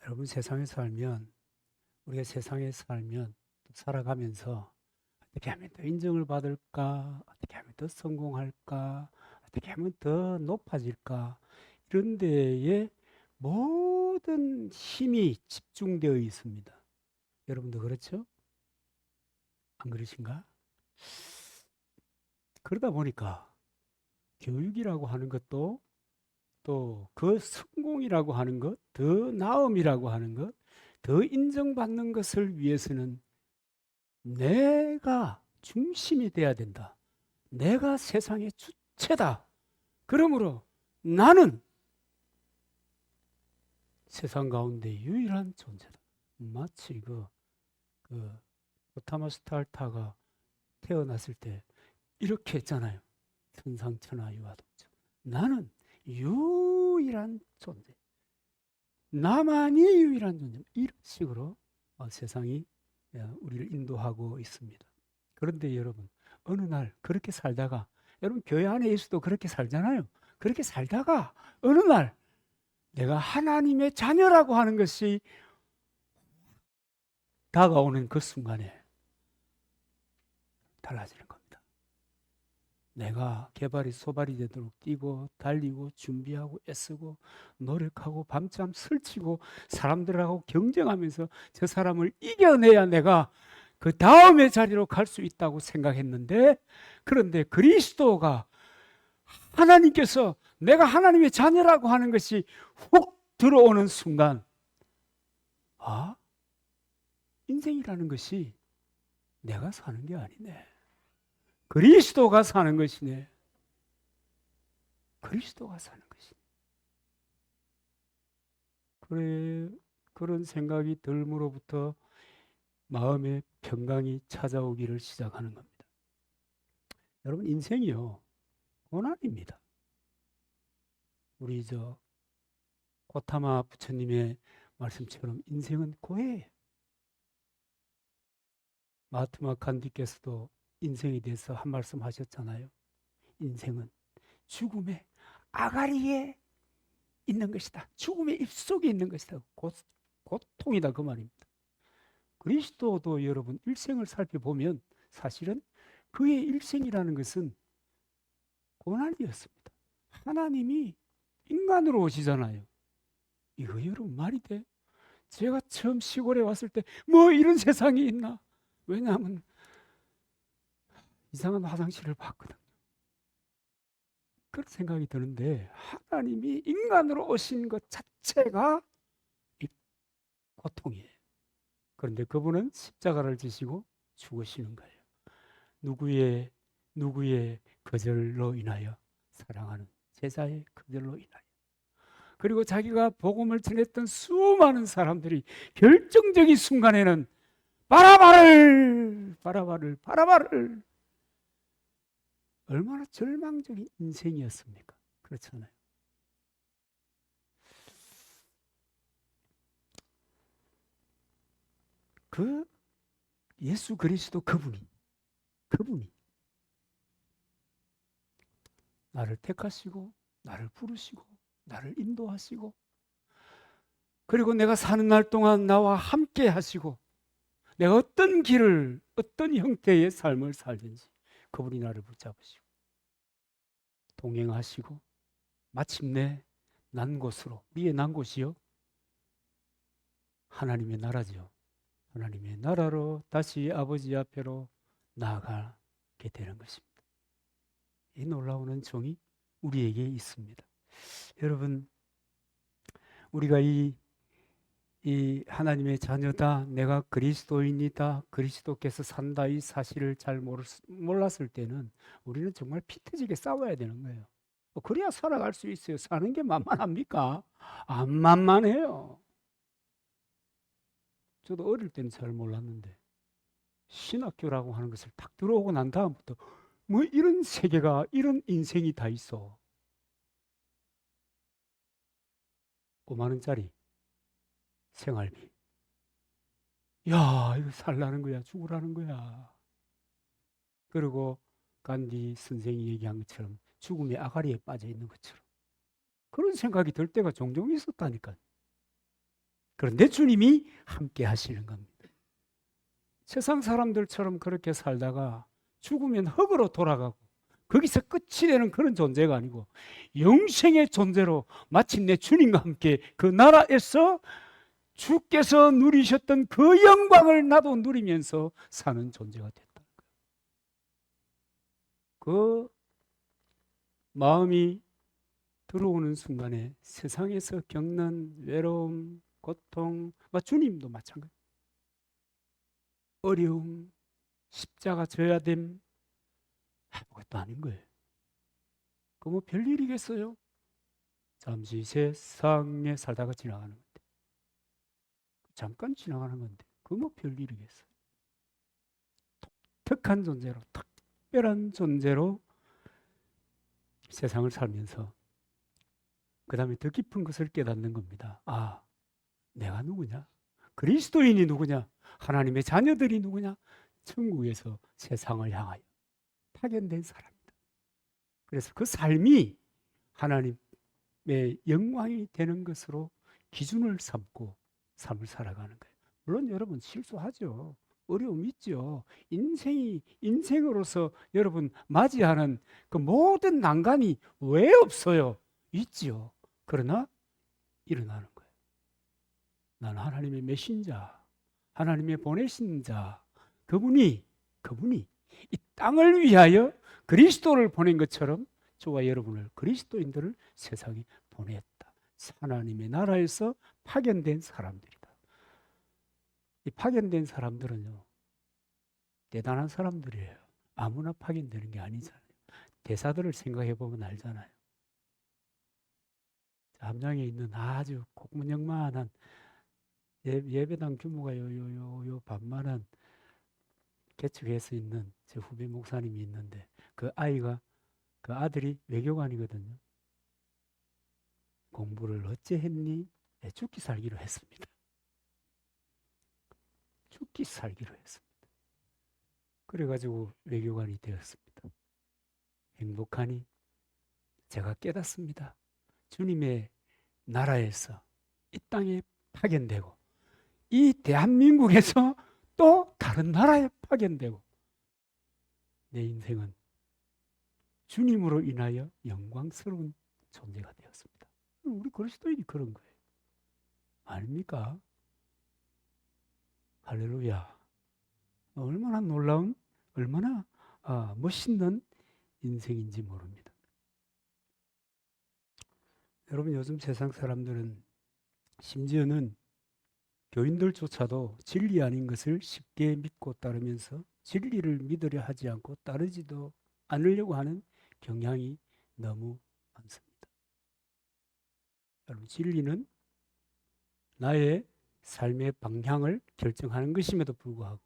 여러분 세상에 살면 우리가 세상에 살면 또 살아가면서 어떻게 하면 더 인정을 받을까? 어떻게 하면 더 성공할까? 어떻게 하면 더 높아질까? 이런 데에 모든 힘이 집중되어 있습니다. 여러분도 그렇죠? 안 그러신가? 그러다 보니까 교육이라고 하는 것도 또 그 성공이라고 하는 것, 더 나음이라고 하는 것, 더 인정받는 것을 위해서는 내가 중심이 돼야 된다. 내가 세상의 주체다. 그러므로 나는 세상 가운데 유일한 존재다. 마치 그 오타마 스타르타가 태어났을 때 이렇게 했잖아요. 천상천하 유아동전. 나는 유일한 존재. 나만이 유일한 존재. 이런 식으로 세상이 우리를 인도하고 있습니다. 그런데 여러분, 어느 날 그렇게 살다가, 여러분 교회 안에 있어도 그렇게 살잖아요. 그렇게 살다가 어느 날 내가 하나님의 자녀라고 하는 것이 다가오는 그 순간에 달라지는 겁니다. 내가 개발이 소발이 되도록 뛰고 달리고 준비하고 애쓰고 노력하고 밤잠 설치고 사람들하고 경쟁하면서 저 사람을 이겨내야 내가 그 다음의 자리로 갈 수 있다고 생각했는데, 그런데 그리스도가 하나님께서 내가 하나님의 자녀라고 하는 것이 훅 들어오는 순간, 아, 인생이라는 것이 내가 사는 게 아니네. 그리스도가 사는 것이네. 그리스도가 사는 것이네. 그래, 그런 생각이 들므로부터 마음의 평강이 찾아오기를 시작하는 겁니다. 여러분, 인생이요, 고난입니다. 우리 고타마 부처님의 말씀처럼 인생은 고해예요. 마하트마 간디께서도 인생에 대해서 한 말씀 하셨잖아요. 인생은 죽음의 아가리에 있는 것이다. 죽음의 입속에 있는 것이다. 고통이다 그 말입니다. 그리스도도 여러분 일생을 살펴보면 사실은 그의 일생이라는 것은 고난이었습니다. 하나님이 인간으로 오시잖아요. 이거 여러분 말이 돼? 제가 처음 시골에 왔을 때 뭐 이런 세상이 있나? 왜냐하면 이상한 화장실을 봤거든. 그런 생각이 드는데 하나님이 인간으로 오신 것 자체가 이 고통이에요. 그런데 그분은 십자가를 지시고 죽으시는 거예요. 누구의 거절로 인하여? 사랑하는 제자의 거절로 인하여. 그리고 자기가 복음을 전했던 수많은 사람들이 결정적인 순간에는 바라바를 얼마나 절망적인 인생이었습니까? 그렇잖아요. 그 예수 그리스도 그분이 나를 택하시고 나를 부르시고 나를 인도하시고, 그리고 내가 사는 날 동안 나와 함께 하시고, 내가 어떤 길을 어떤 형태의 삶을 살든지 그분이 나를 붙잡으시고 동행하시고 마침내 난 곳으로, 우리의 난 곳이요, 하나님의 나라죠. 하나님의 나라로 다시 아버지 앞에로 나아가게 되는 것입니다. 이 놀라운 은총이 우리에게 있습니다. 여러분, 우리가 이 하나님의 자녀다, 내가 그리스도인이다, 그리스도께서 산다, 이 사실을 잘 몰랐을 때는 우리는 정말 피 터지게 싸워야 되는 거예요. 그래야 살아갈 수 있어요. 사는 게 만만합니까? 안 만만해요. 저도 어릴 때는 잘 몰랐는데 신학교라고 하는 것을 딱 들어오고 난 다음부터 뭐 이런 세계가, 이런 인생이 다 있어. 5만 원짜리 생활비. 야, 이거 살라는 거야, 죽으라는 거야. 그리고 간디 선생이 얘기한 것처럼 죽음의 아가리에 빠져 있는 것처럼 그런 생각이 들 때가 종종 있었다니까. 그런데 주님이 함께 하시는 겁니다. 세상 사람들처럼 그렇게 살다가 죽으면 흙으로 돌아가고 거기서 끝이 되는 그런 존재가 아니고 영생의 존재로 마침내 주님과 함께 그 나라에서 주께서 누리셨던 그 영광을 나도 누리면서 사는 존재가 됐다. 그 마음이 들어오는 순간에 세상에서 겪는 외로움, 고통, 주님도 마찬가지. 어려움, 십자가 져야 됨, 아무것도 아닌 거예요. 그 뭐 별일이겠어요? 잠시 세상에 살다가 지나가는 건데, 잠깐 지나가는 건데, 그 뭐 별일이겠어요? 독특한 존재로, 특별한 존재로 세상을 살면서 그 다음에 더 깊은 것을 깨닫는 겁니다. 아, 내가 누구냐? 그리스도인이 누구냐? 하나님의 자녀들이 누구냐? 천국에서 세상을 향하여 파견된 사람이다. 그래서 그 삶이 하나님의 영광이 되는 것으로 기준을 삼고 삶을 살아가는 거예요. 물론 여러분 실수하죠. 어려움 있죠. 인생으로서 여러분 맞이하는 그 모든 난관이 왜 없어요? 있죠. 그러나 일어나는 거예요. 나는 하나님의 메신저, 하나님의 보내신 자, 그분이 이 땅을 위하여 그리스도를 보낸 것처럼 저와 여러분을, 그리스도인들을 세상에 보냈다. 하나님의 나라에서 파견된 사람들이다. 이 파견된 사람들은요, 대단한 사람들이에요. 아무나 파견되는 게 아니잖아요. 대사들을 생각해 보면 알잖아요. 함장에 있는 아주 고문영만한 예배당 규모가 요 반만한 개척해서 있는 제 후배 목사님이 있는데 그 아들이 외교관이거든요. 공부를 어째 했니? 네, 죽기 살기로 했습니다. 죽기 살기로 했습니다. 그래가지고 외교관이 되었습니다. 행복하니? 제가 깨닫습니다. 주님의 나라에서 이 땅에 파견되고 이 대한민국에서 또 다른 나라에 파견되고 내 인생은 주님으로 인하여 영광스러운 존재가 되었습니다. 우리 그리스도인이 그런 거예요. 아닙니까? 할렐루야. 얼마나 놀라운, 얼마나 멋있는 인생인지 모릅니다. 여러분, 요즘 세상 사람들은 심지어는 교인들조차도 진리 아닌 것을 쉽게 믿고 따르면서 진리를 믿으려 하지 않고 따르지도 않으려고 하는 경향이 너무 많습니다. 여러분, 진리는 나의 삶의 방향을 결정하는 것임에도 불구하고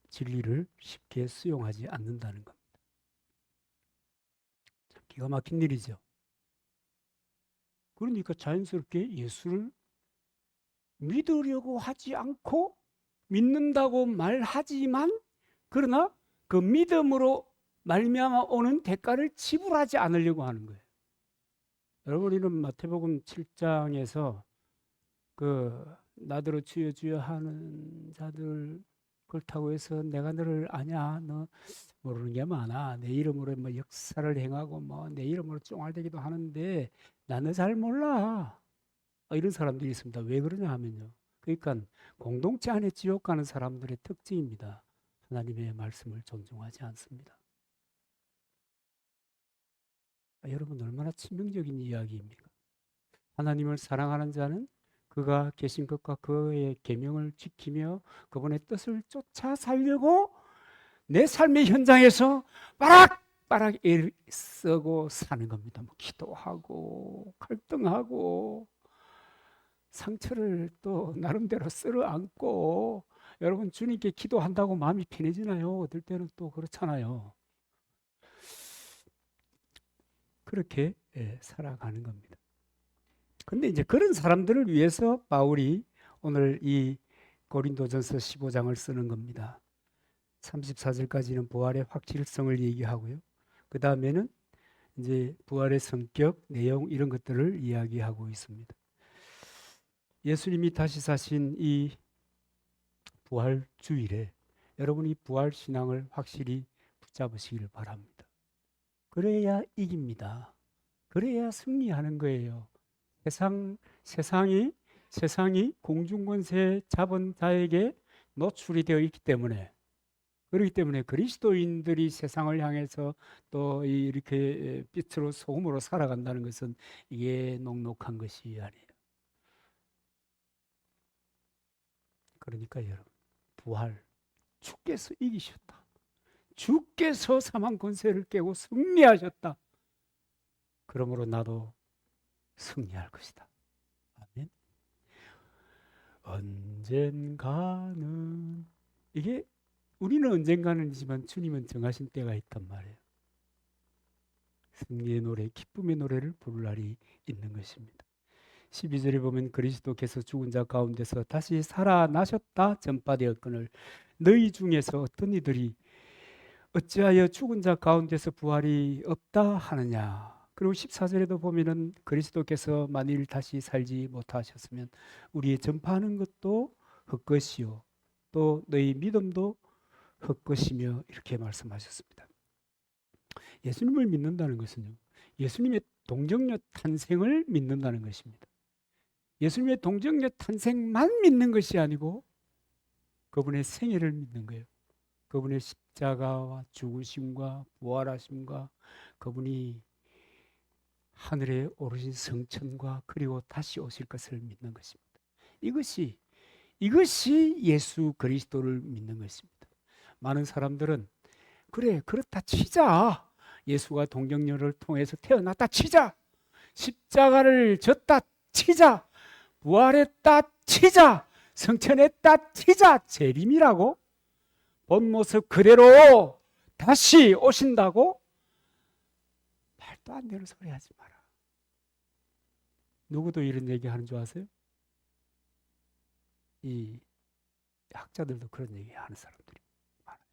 진리를 쉽게 수용하지 않는다는 겁니다. 기가 막힌 일이죠. 그러니까 자연스럽게 예수를 믿으려고 하지 않고 믿는다고 말하지만 그러나 그 믿음으로 말미암아 오는 대가를 지불하지 않으려고 하는 거예요. 여러분, 우리는 마태복음 7장에서 그 나더러 주여 주여 하는 자들 그렇다고 해서 내가 너를 아냐, 너 모르는 게 많아, 내 이름으로 뭐 역사를 행하고 뭐 내 이름으로 쫑알대기도 하는데 나 너 잘 몰라, 이런 사람들이 있습니다. 왜 그러냐 하면요, 그러니까 공동체 안에 지옥 가는 사람들의 특징입니다. 하나님의 말씀을 존중하지 않습니다. 여러분, 얼마나 치명적인 이야기입니까? 하나님을 사랑하는 자는 그가 계신 것과 그의 계명을 지키며 그분의 뜻을 쫓아 살려고 내 삶의 현장에서 빠락빠락 애쓰고 사는 겁니다. 뭐 기도하고 갈등하고 상처를 또 나름대로 쓸어 안고, 여러분, 주님께 기도한다고 마음이 편해지나요? 어떨 때는 또 그렇잖아요. 그렇게 살아가는 겁니다. 근데 이제 그런 사람들을 위해서 바울이 오늘 이 고린도전서 15장을 쓰는 겁니다. 34절까지는 부활의 확실성을 얘기하고요. 그 다음에는 이제 부활의 성격, 내용 이런 것들을 이야기하고 있습니다. 예수님이 다시 사신 이 부활 주일에 여러분이 부활 신앙을 확실히 붙잡으시길 바랍니다. 그래야 이깁니다. 그래야 승리하는 거예요. 세상이 공중권세 잡은 자에게 노출이 되어 있기 때문에, 그렇기 때문에 그리스도인들이 세상을 향해서 또 이렇게 빛으로 소금으로 살아간다는 것은 이게 녹록한 것이 아니에요. 그러니까 여러분, 부활, 주께서 이기셨다. 주께서 사망 권세를 깨고 승리하셨다. 그러므로 나도 승리할 것이다. 아멘. 언젠가는, 이게 우리는 언젠가는이지만 주님은 정하신 때가 있단 말이에요. 승리의 노래, 기쁨의 노래를 부를 날이 있는 것입니다. 12절에 보면 그리스도께서 죽은 자 가운데서 다시 살아나셨다 전파되었거늘 너희 중에서 어떤 이들이 어찌하여 죽은 자 가운데서 부활이 없다 하느냐. 그리고 14절에도 보면은 그리스도께서 만일 다시 살지 못하셨으면 우리의 전파하는 것도 헛것이요 또 너희 믿음도 헛것이며 이렇게 말씀하셨습니다. 예수님을 믿는다는 것은요, 예수님의 동정녀 탄생을 믿는다는 것입니다. 예수님의 동정녀 탄생만 믿는 것이 아니고 그분의 생애를 믿는 거예요. 그분의 십자가와 죽으심과 부활하심과 그분이 하늘에 오르신 성천과 그리고 다시 오실 것을 믿는 것입니다. 이것이 예수 그리스도를 믿는 것입니다. 많은 사람들은 그래 그렇다 치자, 예수가 동정녀를 통해서 태어났다 치자, 십자가를 졌다 치자, 부활했다 치자, 성천했다 치자, 재림이라고 본 모습 그대로 다시 오신다고 말도 안 되는 소리 하지 마라. 누구도 이런 얘기 하는 줄 아세요? 이 학자들도 그런 얘기 하는 사람들이 많아요.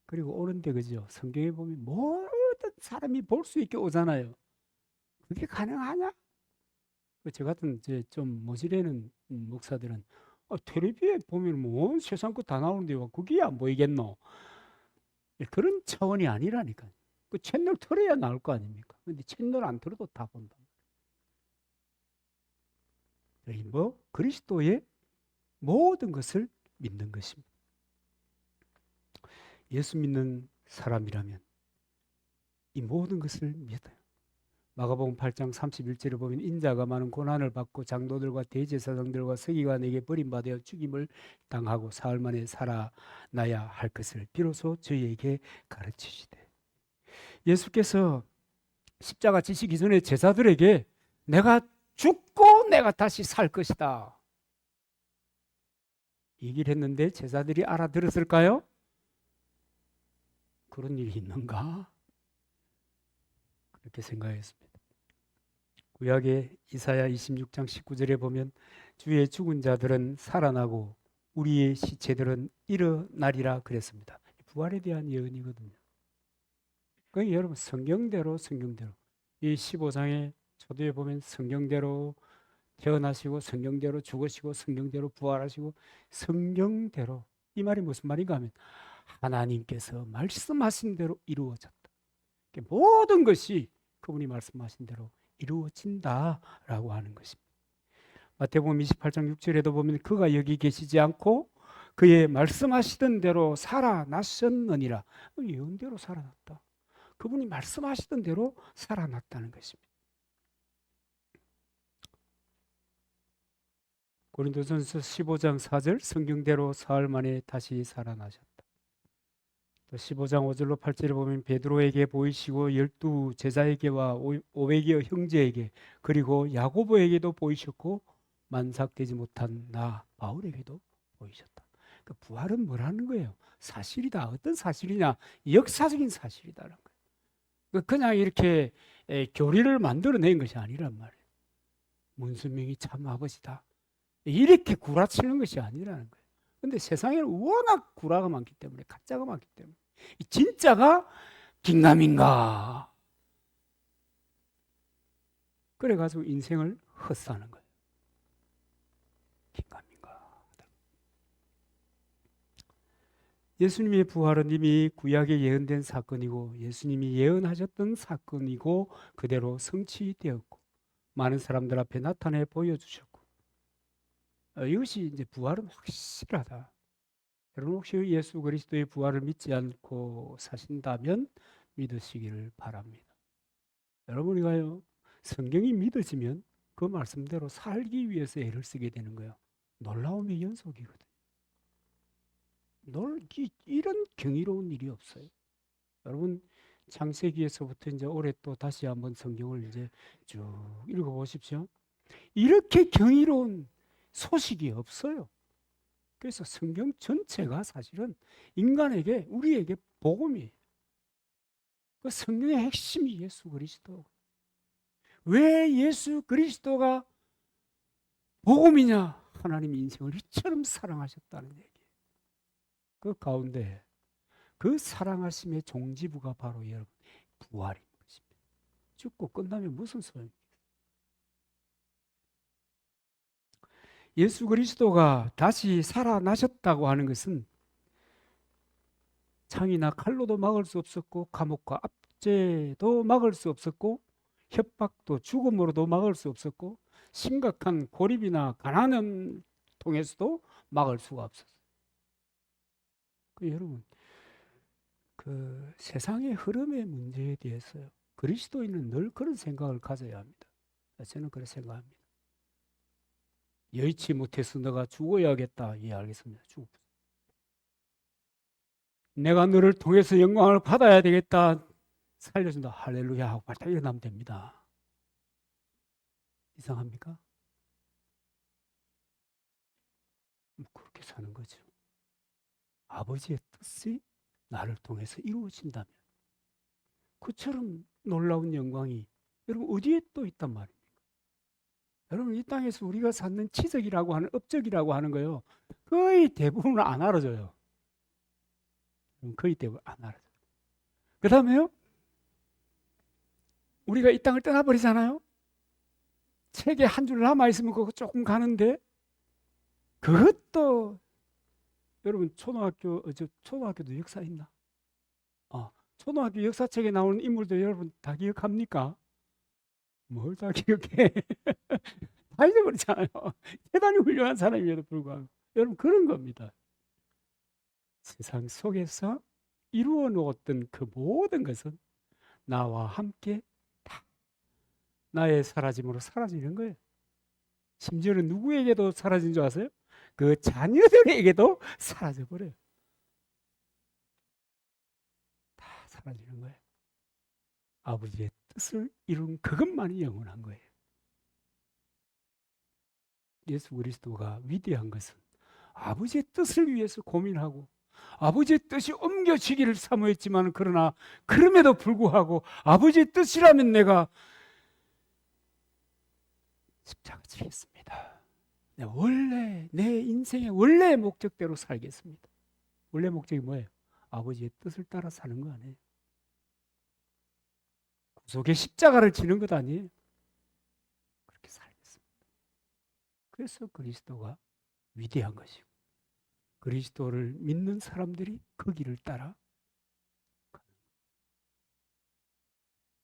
그리고 오는데 그죠? 성경에 보면 모든 사람이 볼 수 있게 오잖아요. 그게 가능하냐? 저 같은 이제 좀 모질애는 목사들은 텔레비에 보면 뭐 세상 거 다 나오는데 그게 안 보이겠노? 그런 차원이 아니라니까. 그 채널 틀어야 나올 거 아닙니까? 근데 채널 안 틀어도 다 본다. 뭐 그리스도의 모든 것을 믿는 것입니다. 예수 믿는 사람이라면 이 모든 것을 믿어요. 마가복음 8장 31절에 보면 인자가 많은 고난을 받고 장로들과 대제사장들과 서기관에게 버림받아 죽임을 당하고 사흘 만에 살아나야 할 것을 비로소 저희에게 가르치시되, 예수께서 십자가 지시기 전에 제자들에게 내가 죽고 내가 다시 살 것이다 얘기를 했는데 제자들이 알아들었을까요? 그런 일이 있는가? 그렇게 생각했습니다. 구약의 이사야 26장 19절에 보면 주의 죽은 자들은 살아나고 우리의 시체들은 일어나리라 그랬습니다. 부활에 대한 예언이거든요. 그러니까 여러분 성경대로 이 15장의 초도에 보면 성경대로 태어나시고 성경대로 죽으시고 성경대로 부활하시고 성경대로, 이 말이 무슨 말인가 하면 하나님께서 말씀하신 대로 이루어졌다. 모든 것이 그분이 말씀하신 대로 이루어진다라고 하는 것입니다. 마태복음 28장 6절에도 보면 그가 여기 계시지 않고 그의 말씀하시던 대로 살아나셨느니라. 예언대로 살아났다. 그분이 말씀하시던 대로 살아났다는 것입니다. 고린도전서 15장 4절 성경대로 사흘 만에 다시 살아나셨다. 또 15장 5절로 8절에 보면 베드로에게 보이시고 12 제자에게와 500여 형제에게 그리고 야고보에게도 보이셨고 만삭되지 못한 나 바울에게도 보이셨다. 그 부활은 뭐라는 거예요? 사실이다. 어떤 사실이냐? 역사적인 사실이다라는 거예요. 그냥 이렇게 교리를 만들어낸 것이 아니란 말이에요. 문수명이 참 아버지다. 이렇게 구라치는 것이 아니라는 거예요. 근데 세상에는 워낙 구라가 많기 때문에, 가짜가 많기 때문에 진짜가 긴가민가 그래가지고 인생을 헛사는 거예요. 긴가민가. 예수님의 부활은 이미 구약에 예언된 사건이고 예수님이 예언하셨던 사건이고 그대로 성취되었고 많은 사람들 앞에 나타내 보여주셨고 이것이 이제 부활은 확실하다. 여러분 혹시 예수 그리스도의 부활을 믿지 않고 사신다면 믿으시기를 바랍니다. 여러분 우리가요 성경이 믿어지면 그 말씀대로 살기 위해서 애를 쓰게 되는 거예요. 놀라움의 연속이거든요. 이런 경이로운 일이 없어요. 여러분 창세기에서부터 이제 올해 또 다시 한번 성경을 이제 쭉 읽어보십시오. 이렇게 경이로운 소식이 없어요. 그래서 성경 전체가 사실은 인간에게 우리에게 복음이에요. 그 성경의 핵심이 예수 그리스도. 왜 예수 그리스도가 복음이냐? 하나님이 인생을 이처럼 사랑하셨다는 얘기예요. 그 가운데 그 사랑하심의 종지부가 바로 여러분 부활인 것입니다. 죽고 끝나면 무슨 소용입니까? 예수 그리스도가 다시 살아나셨다고 하는 것은 창이나 칼로도 막을 수 없었고 감옥과 압제도 막을 수 없었고 협박도 죽음으로도 막을 수 없었고 심각한 고립이나 가난을 통해서도 막을 수가 없었어요. 여러분 그 세상의 흐름의 문제에 대해서요 그리스도인은 늘 그런 생각을 가져야 합니다. 저는 그렇게 생각합니다. 여의치 못해서 너가 죽어야겠다. 예, 알겠습니다. 내가 너를 통해서 영광을 받아야 되겠다. 살려준다. 할렐루야 하고 발딱 일어나면 됩니다. 이상합니까? 그렇게 사는 거죠. 아버지의 뜻이 나를 통해서 이루어진다면 그처럼 놀라운 영광이 여러분 어디에 또 있단 말입니까? 여러분 이 땅에서 우리가 찾는 치적이라고 하는 업적이라고 하는 거요 거의 대부분은 안 알아줘요. 거의 대부분 안 알아줘요. 그 다음에요 우리가 이 땅을 떠나버리잖아요. 책에 한 줄 남아있으면 그거 조금 가는데 그것도 여러분 초등학교도 역사 있나? 초등학교 역사책에 나오는 인물들 여러분 다 기억합니까? 뭘 다 기억해? 다 잊어버리잖아요. 대단히 훌륭한 사람임에도 불구하고 여러분 그런 겁니다. 세상 속에서 이루어 놓았던 그 모든 것은 나와 함께 다 나의 사라짐으로 사라지는 거예요. 심지어는 누구에게도 사라진 줄 아세요? 그 자녀들에게도 사라져버려요. 다 사라지는 거예요. 아버지의 뜻을 이룬 그것만이 영원한 거예요. 예수 그리스도가 위대한 것은 아버지의 뜻을 위해서 고민하고 아버지의 뜻이 옮겨지기를 사모했지만 그러나 그럼에도 불구하고 아버지의 뜻이라면 내가 십자가 지겠습니다. 원래 내 인생의 원래의 목적대로 살겠습니다. 원래 목적이 뭐예요? 아버지의 뜻을 따라 사는 거 아니에요? 구속의 십자가를 지는 것 아니에요? 그렇게 살겠습니다. 그래서 그리스도가 위대한 것이고 그리스도를 믿는 사람들이 그 길을 따라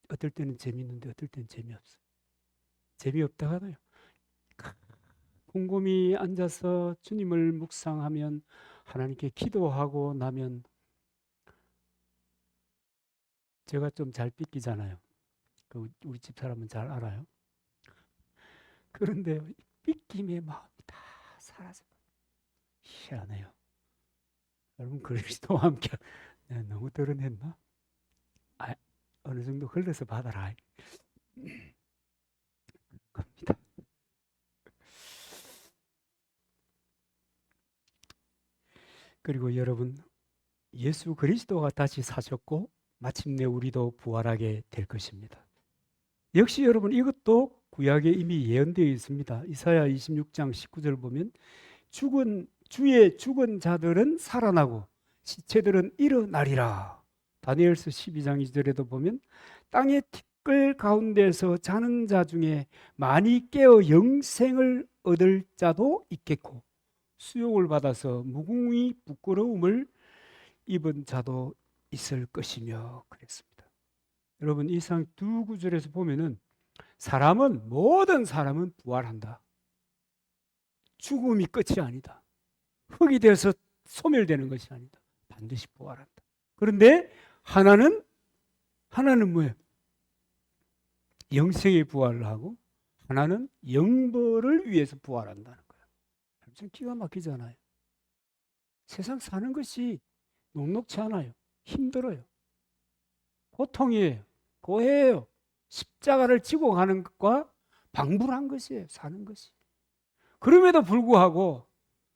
어떨 때는 재미있는데 어떨 때는 재미없어요. 재미없다 하나요? 곰곰이 앉아서 주님을 묵상하면 하나님께 기도하고 나면 제가 좀 잘 삐끼잖아요. 우리 집 사람은 잘 알아요. 그런데 삐김의 마음이 다 사라져요. 희한해요. 여러분 그리스도와 함께 내가 너무 드러냈나? 어느 정도 흘러서 받아라. 겁니다. 그리고 여러분 예수 그리스도가 다시 사셨고 마침내 우리도 부활하게 될 것입니다. 역시 여러분 이것도 구약에 이미 예언되어 있습니다. 이사야 26장 19절 보면 주의 죽은 자들은 살아나고 시체들은 일어나리라. 다니엘서 12장 2절에도 보면 땅의 댓글 가운데서 자는 자 중에 많이 깨어 영생을 얻을 자도 있겠고 수욕을 받아서 무궁히 부끄러움을 입은 자도 있을 것이며 그랬습니다. 여러분 이상 두 구절에서 보면은 모든 사람은 부활한다. 죽음이 끝이 아니다. 흙이 되어서 소멸되는 것이 아니다. 반드시 부활한다. 그런데 하나는 뭐예요? 영생의 부활을 하고 하나는 영벌을 위해서 부활한다는 거예요. 참 기가 막히잖아요. 세상 사는 것이 녹록치 않아요. 힘들어요. 고통이에요. 고해예요. 십자가를 지고 가는 것과 방불한 것이에요. 사는 것이. 그럼에도 불구하고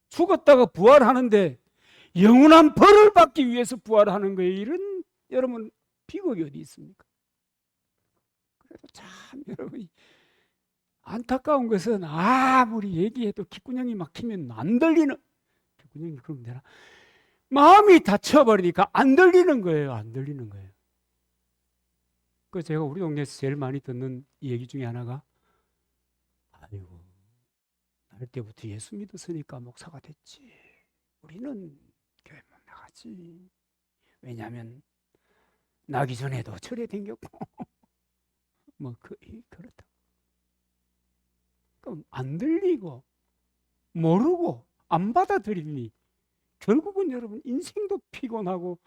죽었다가 부활하는데 영원한 벌을 받기 위해서 부활하는 거예요. 이런 여러분 비극이 어디 있습니까? 그래도 참 여러분 안타까운 것은 아무리 얘기해도 귓구녕이 막히면 안 들리는, 귓구녕이 그러면 되나? 마음이 다쳐버리니까 안 들리는 거예요. 안 들리는 거예요. 그 제가 우리 동네에서 제일 많이 듣는 얘기 중에 하나가 아이고 날 때부터 예수 믿었으니까 목사가 됐지. 우리는 교회 못 나가지. 왜냐하면 나기 전에도 절에 댕겼고 그렇다. 그럼 안 들리고 모르고 안 받아들이니 결국은 여러분 인생도 피곤하고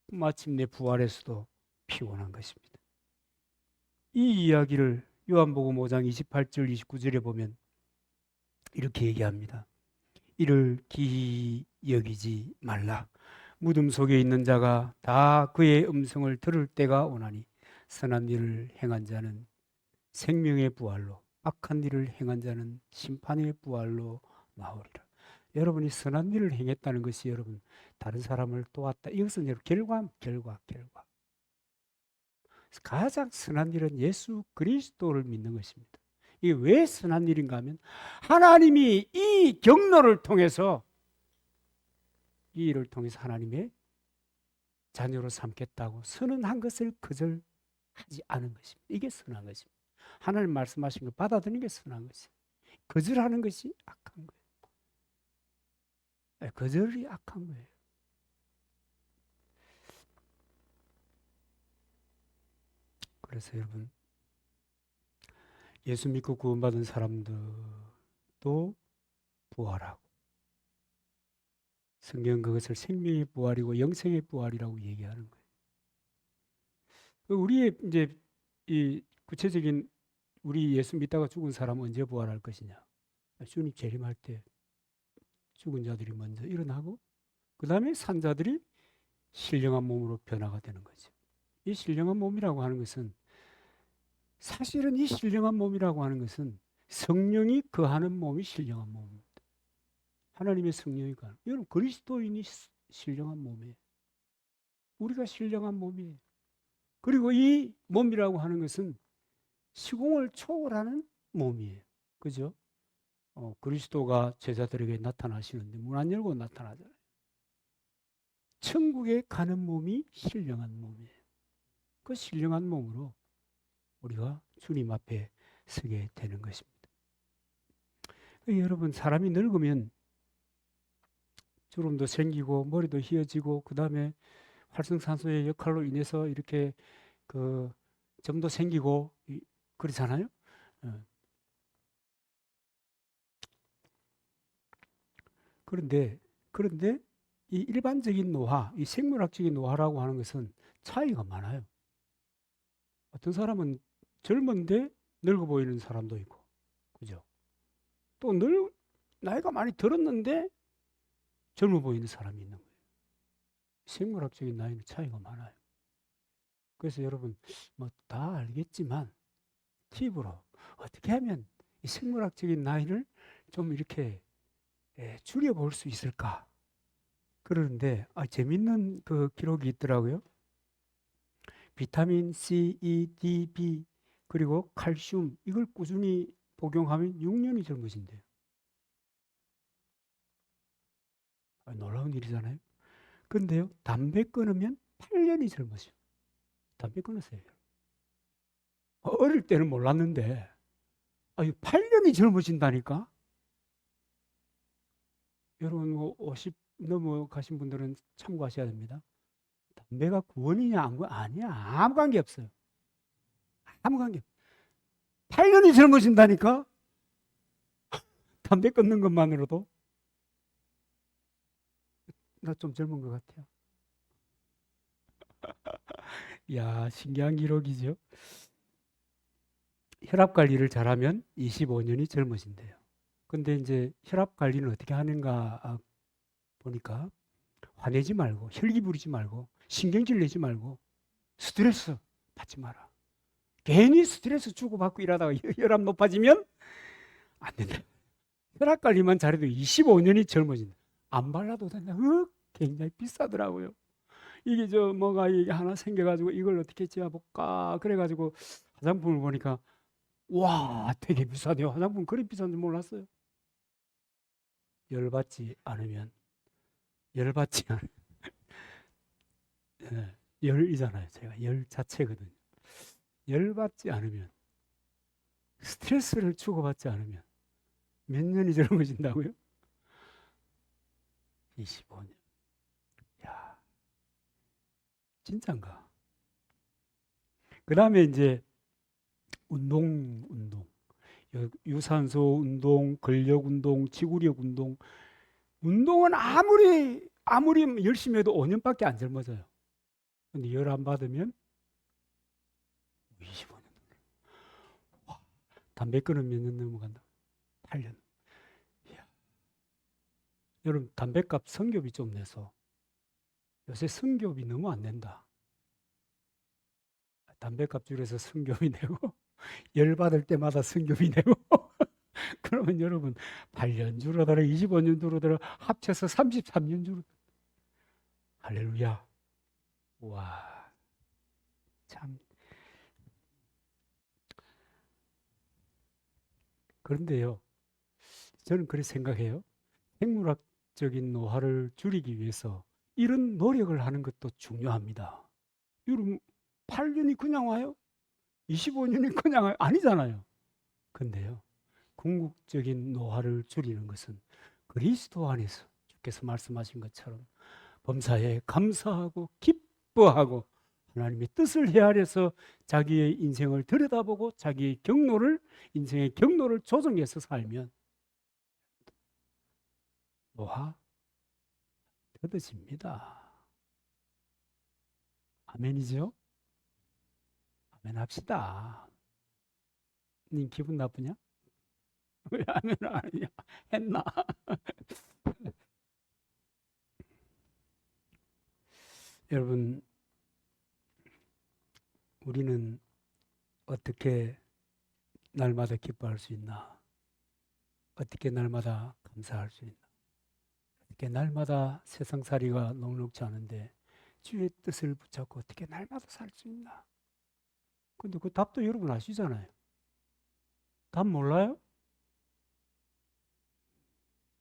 마침내 부활에서도 피곤한 것입니다. 이 이야기를 요한복음 5장 28절 29절에 보면 이렇게 얘기합니다. 이를 기이 여기지 말라. 무덤 속에 있는 자가 다 그의 음성을 들을 때가 오나니 선한 일을 행한 자는 생명의 부활로 악한 일을 행한 자는 심판의 부활로 나오리라. 여러분이 선한 일을 행했다는 것이 여러분 다른 사람을 도왔다. 이것은 여러분 결과. 가장 선한 일은 예수 그리스도를 믿는 것입니다. 이게 왜 선한 일인가 하면 하나님이 이 경로를 통해서 이 일을 통해서 하나님의 자녀로 삼겠다고 선언한 것을 거절하지 않은 것입니다. 이게 선한 것입니다. 하나님 말씀하신 걸 받아들이는 게 선한 것이에요. 거절하는 것이 악한 거예요. 거절이 악한 거예요. 그래서 여러분 예수 믿고 구원받은 사람들도 부활하고 성경 그것을 생명의 부활이고 영생의 부활이라고 얘기하는 거예요. 우리의 이제 이 구체적인 우리 예수 믿다가 죽은 사람은 언제 부활할 것이냐? 주님 재림할 때 죽은 자들이 먼저 일어나고 그 다음에 산 자들이 신령한 몸으로 변화가 되는 거죠. 이 신령한 몸이라고 하는 것은 사실은 이 신령한 몸이라고 하는 것은 성령이 거하는 몸이 신령한 몸입니다. 하나님의 성령이 거하는. 여러분 그리스도인이 신령한 몸이에요. 우리가 신령한 몸이에요. 그리고 이 몸이라고 하는 것은 시공을 초월하는 몸이에요. 그죠? 그리스도가 제자들에게 나타나시는데 문 안 열고 나타나잖아요. 천국에 가는 몸이 신령한 몸이에요. 그 신령한 몸으로 우리가 주님 앞에 서게 되는 것입니다. 여러분 사람이 늙으면 주름도 생기고 머리도 휘어지고 그 다음에 활성산소의 역할로 인해서 이렇게 그 점도 생기고 그렇잖아요. 그런데 이 일반적인 노화, 이 생물학적인 노화라고 하는 것은 차이가 많아요. 어떤 사람은 젊은데 늙어 보이는 사람도 있고, 그죠? 또 나이가 많이 들었는데 젊어 보이는 사람이 있는 거예요. 생물학적인 나이는 차이가 많아요. 그래서 여러분 뭐 다 알겠지만 팁으로 어떻게 하면 이 생물학적인 나이를 좀 이렇게 줄여볼 수 있을까? 그러는데 재밌는 그 기록이 있더라고요. 비타민 C, E, D, B 그리고 칼슘 이걸 꾸준히 복용하면 6년이 젊어진대요. 놀라운 일이잖아요. 근데요, 담배 끊으면 8년이 젊어져요. 담배 끊으세요. 어릴 때는 몰랐는데 8년이 젊어진다니까. 여러분 50 넘어가신 분들은 참고하셔야 됩니다. 담배가 구원이냐 안 구원 아니야. 아무 관계 없어요. 아무 관계. 8년이 젊어진다니까. 담배 끊는 것만으로도. 나 좀 젊은 것 같아요. 야, 신기한 기록이죠. 혈압 관리를 잘하면 25년이 젊어진대요. 근데 이제 혈압 관리는 어떻게 하는가 보니까 화내지 말고 혈기 부리지 말고 신경질 내지 말고 스트레스 받지 마라. 괜히 스트레스 주고받고 일하다가 혈압 높아지면 안 된다. 혈압 관리만 잘해도 25년이 젊어진다. 안 발라도 된다. 굉장히 비싸더라고요. 이게 뭐가 이게 하나 생겨가지고 이걸 어떻게 지어볼까 그래가지고 화장품을 보니까 와 되게 비싸네요. 화장품 그리 비싼 줄 몰랐어요. 열받지 않으면 열이잖아요. 제가 열 자체거든요. 열받지 않으면 스트레스를 주고받지 않으면 몇 년이 젊어진다고요? 25년. 야, 진짠가? 그 다음에 이제 운동. 유산소 운동, 근력 운동, 지구력 운동. 운동은 아무리 열심히 해도 5년밖에 안 젊어져요. 근데 열 안 받으면 25년. 와, 담배 끊으면 몇 년 넘어간다? 8년. 이야. 여러분, 담배값 성교비 좀 내서 요새 성교비 너무 안 낸다. 담배값 줄여서 성교비 내고 열 받을 때마다 성교비 내고 그러면 여러분 8년 줄어들어 25년 줄어들어 합쳐서 33년 줄어들어. 할렐루야. 와, 참. 그런데요, 저는 그렇게 생각해요. 생물학적인 노화를 줄이기 위해서 이런 노력을 하는 것도 중요합니다. 여러분 8년이 그냥 와요? 25년이 그냥 와요? 아니잖아요. 근데요, 궁극적인 노화를 줄이는 것은 그리스도 안에서 주께서 말씀하신 것처럼 범사에 감사하고 기뻐하고 하나님의 뜻을 헤아려서 자기의 인생을 들여다보고 자기의 인생의 경로를 조정해서 살면 노화 얻어집니다. 아멘이죠? 아멘 합시다. 님 기분 나쁘냐? 왜 아멘을 안 하냐? 했나? 여러분, 우리는 어떻게 날마다 기뻐할 수 있나? 어떻게 날마다 감사할 수 있나? 어떻게 날마다 세상살이가 녹록지 않은데 주의 뜻을 붙잡고 어떻게 날마다 살 수 있나? 근데 그 답도 여러분 아시잖아요. 답 몰라요?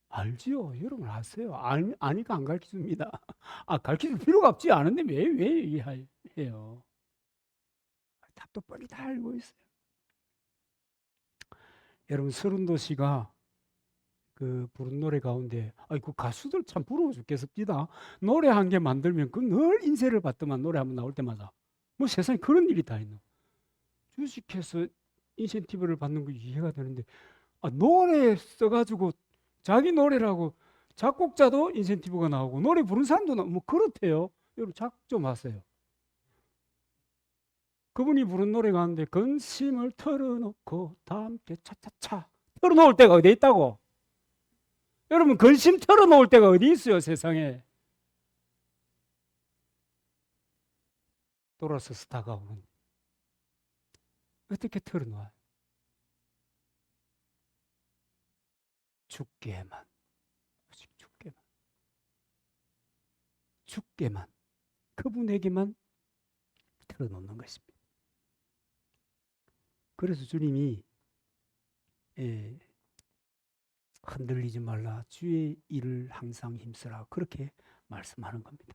알지요. 여러분 아세요. 아니까 안 가르쳐줍니다. 가르쳐줄 필요가 없지 않은데 왜 얘기해요? 답도 뻔히 다 알고 있어요. 여러분 서른도 씨가 그 부른 노래 가운데 그 가수들 참 부러워 죽겠습니다. 노래 한 개 만들면 그 늘 인쇄를 받더만 노래 한번 나올 때마다 뭐 세상에 그런 일이 다 있노. 주식해서 인센티브를 받는 거 이해가 되는데 노래 써가지고 자기 노래라고 작곡자도 인센티브가 나오고 노래 부른 사람도 뭐 그렇대요. 여러분 작곡 좀 하세요. 그분이 부른 노래 가운데 근심을 털어놓고 다 함께 차차차 털어놓을 때가 어디 있다고? 여러분 근심 털어놓을 때가 어디 있어요 세상에. 돌아서서 다가오는 어떻게 털어놓아요? 죽게만 오직 죽게만 그분에게만 털어놓는 것입니다. 그래서 주님이 흔들리지 말라 주의 일을 항상 힘쓰라 그렇게 말씀하는 겁니다.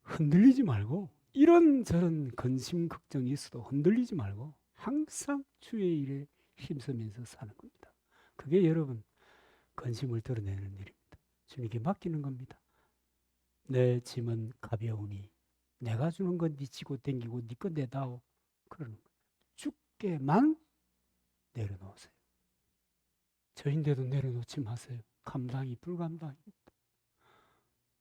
흔들리지 말고 이런저런 근심 걱정이 있어도 흔들리지 말고 항상 주의 일에 힘쓰면서 사는 겁니다. 그게 여러분 근심을 드러내는 일입니다. 주님께 맡기는 겁니다. 내 짐은 가벼우니 내가 주는 건 네 지고 댕기고 네 건 내다오. 그러는 거예요. 주께만 내려놓으세요. 저인데도 내려놓지 마세요. 감당이 불감당입니다.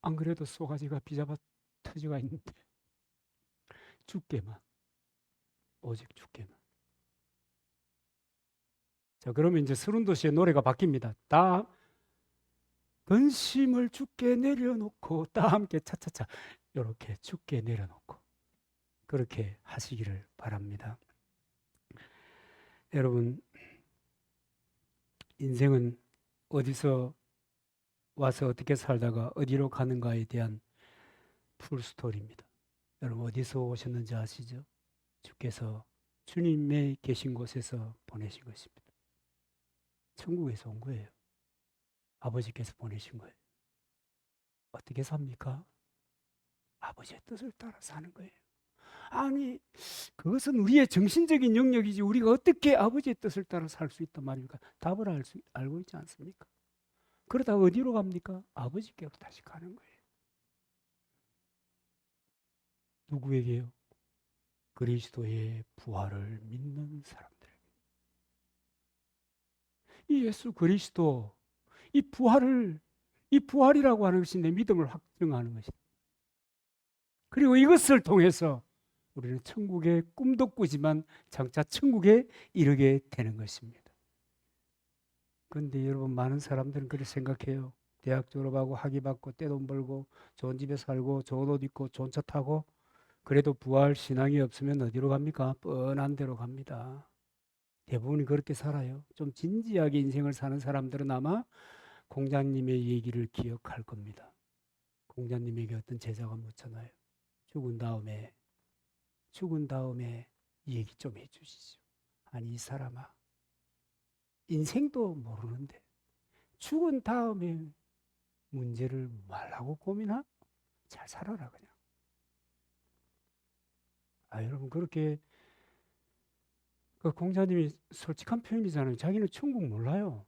안 그래도 쏘가지가 비잡아 터지가 있는데 주께만, 오직 주께만. 자, 그러면 이제 서른도시의 노래가 바뀝니다. 다 근심을 주께 내려놓고 다 함께 차차차 이렇게 주께 내려놓고 그렇게 하시기를 바랍니다. 여러분, 인생은 어디서 와서 어떻게 살다가 어디로 가는가에 대한 풀스토리입니다. 여러분 어디서 오셨는지 아시죠? 주께서 주님의 계신 곳에서 보내신 것입니다. 천국에서 온 거예요. 아버지께서 보내신 거예요. 어떻게 삽니까? 아버지의 뜻을 따라 사는 거예요. 아니, 그것은 우리의 정신적인 영역이지 우리가 어떻게 아버지의 뜻을 따라 살 수 있단 말입니까? 답을 알고 있지 않습니까? 그러다 어디로 갑니까? 아버지께로 다시 가는 거예요. 누구에게요? 그리스도의 부활을 믿는 사람들에게. 이 예수 그리스도, 이 부활이라고 하는 것이 내 믿음을 확증하는 것이다. 그리고 이것을 통해서 우리는 천국의 꿈도 꾸지만 장차 천국에 이르게 되는 것입니다. 그런데 여러분 많은 사람들은 그렇게 생각해요. 대학 졸업하고 학위 받고 떼돈 벌고 좋은 집에 살고 좋은 옷 입고 좋은 차 타고 그래도 부활 신앙이 없으면 어디로 갑니까? 뻔한 데로 갑니다. 대부분이 그렇게 살아요. 좀 진지하게 인생을 사는 사람들은 아마 공자님의 얘기를 기억할 겁니다. 공자님에게 어떤 제자가 묻잖아요. 죽은 다음에 얘기 좀 해주시죠. 아니 이 사람아, 인생도 모르는데 죽은 다음에 문제를 말라고 고민하? 잘 살아라 그냥. 여러분 그렇게 그 공자님이 솔직한 표현이잖아요. 자기는 천국 몰라요.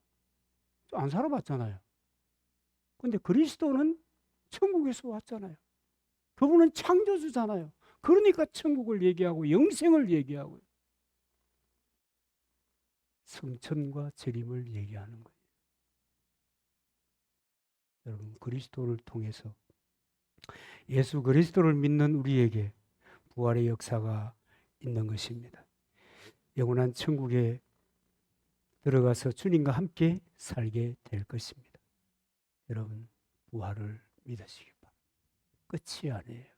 안 살아봤잖아요. 근데 그리스도는 천국에서 왔잖아요. 그분은 창조주잖아요. 그러니까 천국을 얘기하고 영생을 얘기하고 성천과 재림을 얘기하는 거예요. 여러분 그리스도를 통해서 예수 그리스도를 믿는 우리에게 부활의 역사가 있는 것입니다. 영원한 천국에 들어가서 주님과 함께 살게 될 것입니다. 여러분 부활을 믿으시기 바랍니다. 끝이 아니에요.